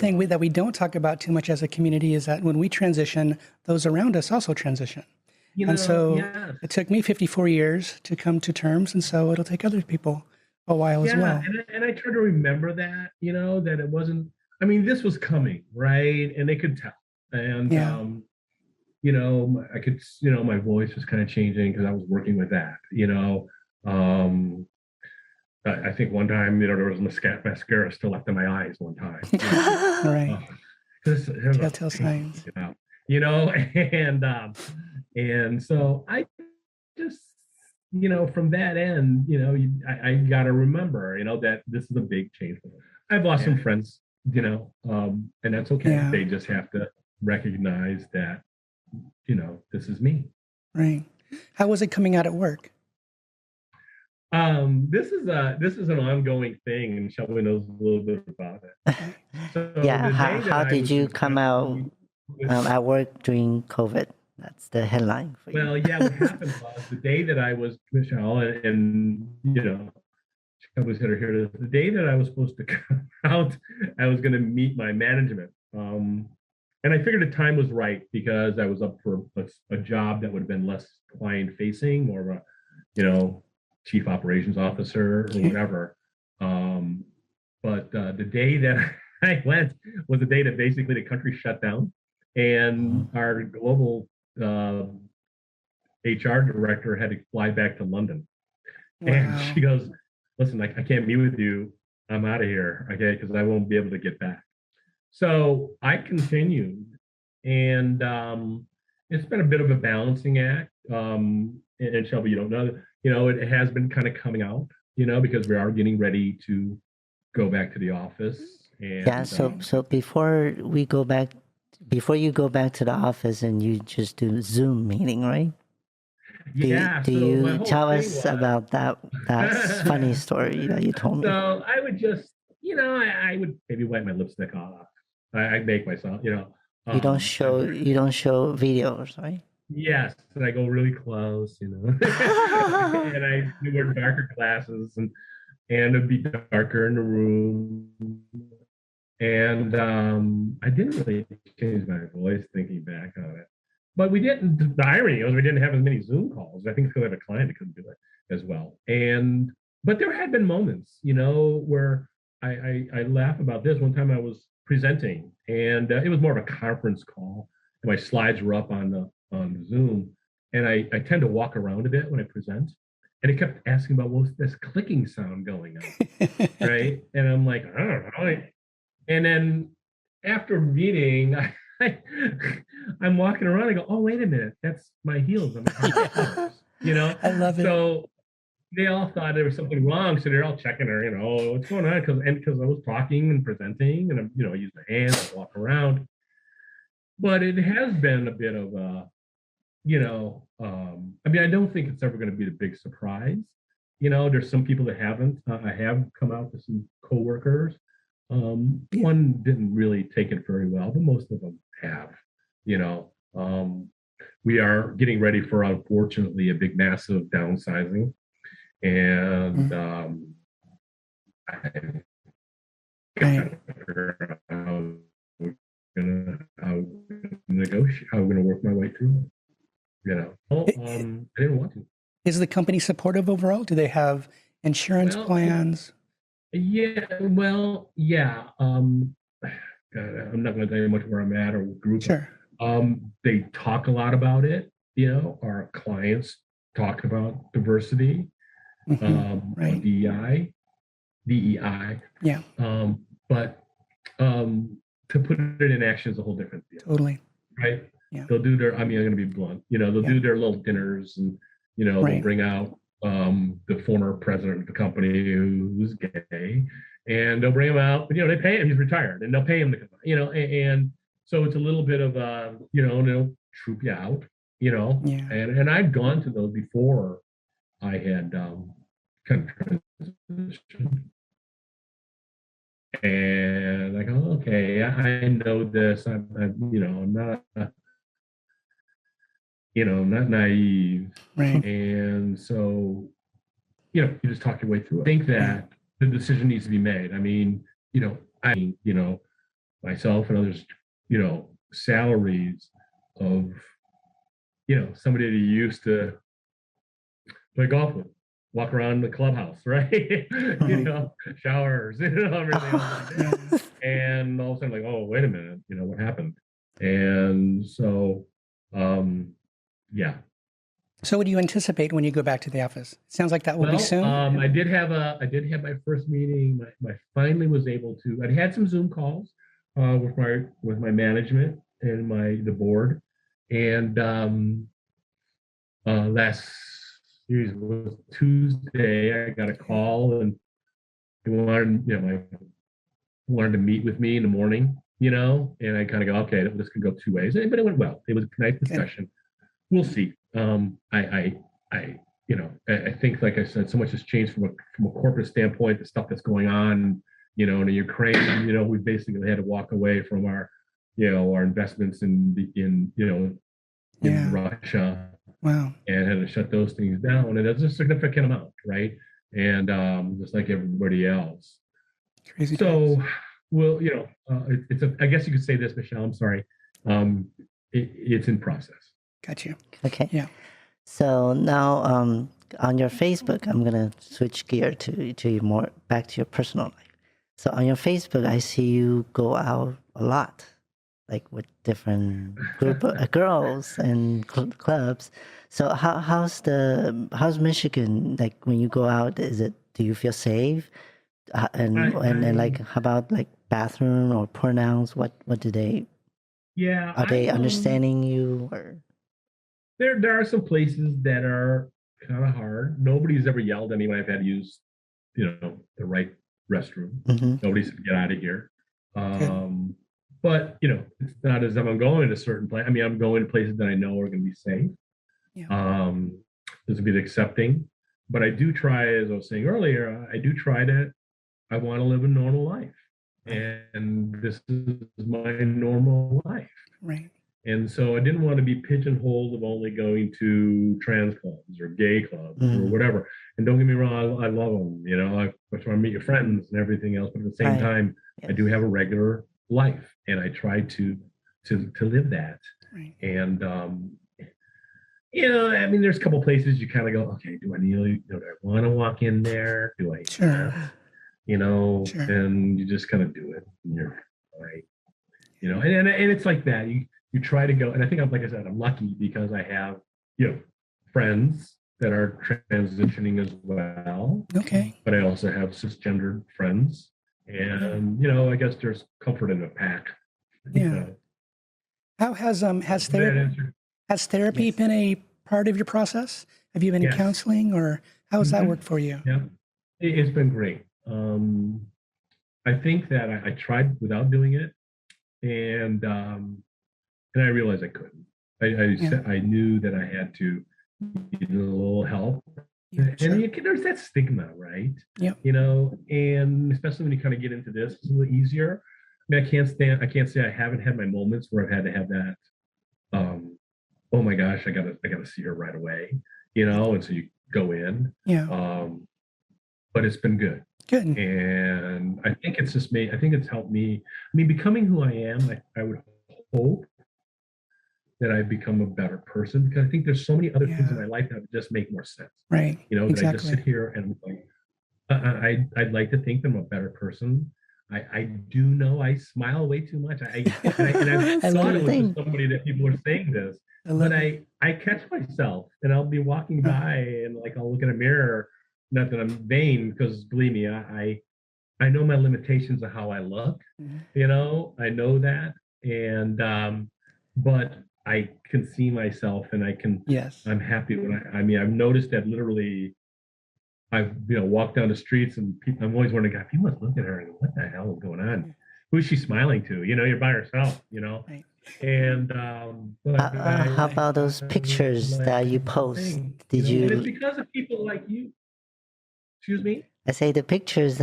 thing that we don't talk about too much as a community is that when we transition, those around us also transition. And so yes. it took me 54 years to come to terms, and so it'll take other people a while as well. And I try to remember that, that it wasn't, I mean, this was coming, right? And they could tell. And, I could, my voice was kind of changing because I was working with that, I think one time, there was mascara still left in my eyes one time. Right. Telltale signs. And so I just, from that end, I got to remember, that this is a big change. I've lost some friends, and that's okay. Yeah. They just have to recognize that, this is me. Right. How was it coming out at work? This is an ongoing thing, and Shelby knows a little bit about it. So how did you come out at work during COVID? That's the headline for you. Well, what happened was the day that I was, Michelle, and Shelby's got her here. The day that I was supposed to come out, I was going to meet my management. And I figured the time was right because I was up for a job that would have been less client facing, more of a, chief operations officer or whatever. But the day that I went was the day that basically the country shut down, and our global HR director had to fly back to London. Wow. And she goes, listen, I can't meet with you. I'm out of here, okay, because I won't be able to get back. So I continued, and it's been a bit of a balancing act. And Shelby, you don't know, it has been kind of coming out, because we are getting ready to go back to the office. And, so before you go back to the office and you just do Zoom meeting, right? Do you tell us about that funny story that you told me? So I would just, I would maybe wipe my lipstick off. I make myself, you don't show videos, right? Yes, and I go really close, and I wear darker glasses, and it'd be darker in the room. And I didn't really change my voice thinking back on it. But we didn't, the irony was we didn't have as many Zoom calls. I think because I have a client that couldn't do it as well. But there had been moments, where I laugh about this. One time I was presenting, and it was more of a conference call. And my slides were up on Zoom. And I tend to walk around a bit when I present. And it kept asking about what's this clicking sound going on, right? And I'm like, I don't know. And then after meeting, I'm walking around. I go, oh, wait a minute, that's my heels. I love it. So they all thought there was something wrong. So they're all checking her, what's going on? Because I was talking and presenting, and I use my hands, I walk around. But it has been a bit of a, I don't think it's ever going to be the big surprise. There's some people that haven't. I have come out to some coworkers. One didn't really take it very well, but most of them have. We are getting ready for, unfortunately, a big, massive downsizing, and how we're gonna work my way through it. I didn't want to. Is the company supportive overall? Do they have insurance plans? Yeah. I'm not going to tell you much where I'm at or what group. Sure. They talk a lot about it. Our clients talk about diversity, right. DEI. Yeah. But to put it in action is a whole different deal. Totally. Right. Yeah. They'll do their. I'm going to be blunt. They'll do their little dinners, and they'll bring out the former president of the company who's gay, and they'll bring him out. But they pay him; he's retired, and they'll pay him to come. And so it's a little bit of a, they'll troop you out. Yeah. And I've gone to those before. I had kind of transitioned, and I go, okay, I know this. I'm not. I'm not naive. Right. And so, you just talk your way through it. I think that the decision needs to be made. myself and others, salaries of, somebody that you used to play golf with, walk around the clubhouse, right? Showers, everything else like that. And all of a sudden, like, oh, wait a minute, what happened? And so, yeah. So what do you anticipate when you go back to the office? It sounds like that will be soon. I did have my first meeting. My finally was able to. I'd had some Zoom calls with my management and the board, and last was Tuesday. I got a call and they wanted to meet with me in the morning. And I kind of go, okay, this could go two ways, but it went well. It was a nice discussion. We'll see. I think, like I said, so much has changed from a corporate standpoint. The stuff that's going on, in the Ukraine. We basically had to walk away from our investments in Russia. Wow. And had to shut those things down, and it's a significant amount, right? And just like everybody else. Crazy. So, well, I guess you could say this, Michelle. I'm sorry. It's in process. Got you. Okay. Yeah. So now on your Facebook, I'm gonna switch gear to you more back to your personal life. So on your Facebook, I see you go out a lot, like with different group of girls and clubs. So how's Michigan? Like when you go out, do you feel safe? And like how about like bathroom or pronouns? What do they? Yeah. Are they understanding you or? There are some places that are kind of hard. Nobody's ever yelled at me when I've had to use, the right restroom. Mm-hmm. Nobody said get out of here. But it's not as if I'm going to certain places. I mean, I'm going to places that I know are going to be safe. Yeah. There's a bit accepting, but I do try, as I was saying earlier, I want to live a normal life, and this is my normal life. Right. And so I didn't want to be pigeonholed of only going to trans clubs or gay clubs or whatever. And don't get me wrong, I love them. I just want to meet your friends and everything else. But at the same time, yes, I do have a regular life, and I try to live that. Right. And I mean, there's a couple places you kind of go, okay, do I want to walk in there? Do I? Sure. Sure. And you just kind of do it. And you're right. And it's like that. You try to go, and I think like I said, I'm lucky because I have, friends that are transitioning as well. Okay. But I also have cisgendered friends, and I guess there's comfort in a pack. Yeah. How has therapy Yes. been a part of your process? Have you been in counseling, or how has that worked for you? Yeah, it's been great. I think that I tried without doing it, and I realized I couldn't. I knew that I had to need a little help. Yeah, sure. And there's that stigma, right? Yeah. And especially when you kind of get into this, it's a little easier. I mean, I can't say I haven't had my moments where I've had to have that, oh my gosh, I gotta see her right away, and so you go in. Yeah. But it's been good. Good. And I think it's just me. I think it's helped me. I mean, becoming who I am, I would hope that I've become a better person, because I think there's so many other things in my life that just make more sense. Right. That exactly. I just sit here and like, I'd like to think that I'm a better person. I do know I smile way too much. I've thought it was just somebody that people are saying this, but I catch myself, and I'll be walking by and like I'll look in a mirror. Not that I'm vain, because believe me, I know my limitations of how I look. I know that, and but I can see myself, and I can. Yes. I'm happy when I've noticed that literally. I've walked down the streets, and people, I'm always wondering, God, people must look at her and go, what the hell is going on? Who's she smiling to? You're by herself. Right. And how about those pictures that you post? Did you? And it's because of people like you. Excuse me? I say the pictures,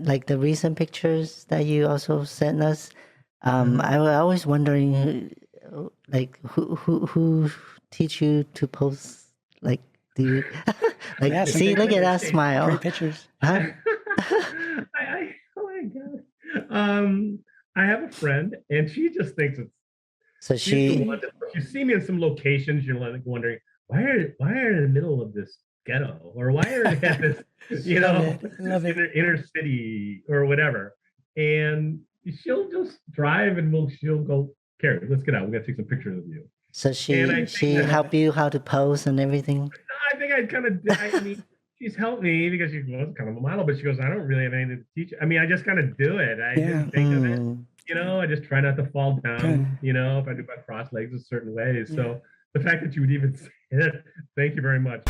like the recent pictures that you also sent us. I was always wondering, like who teach you to post? Like, do you like see? Look at that smile. Great pictures. Huh? Oh my God. I have a friend, and she just thinks it's. So She's the one that, if you see me in some locations, you're like wondering why are in the middle of this ghetto, or why are they at this, Love it. inner city or whatever, and she'll just drive and she'll go, Carrie, let's get out. We got to take some pictures of you. So she help you how to pose and everything? I think I mean, she's helped me because she was kind of a model, but she goes, I don't really have anything to teach. I mean, I just kind of do it. I didn't think of it. I just try not to fall down, if I do my cross legs a certain way. So the fact that you would even say it, thank you very much.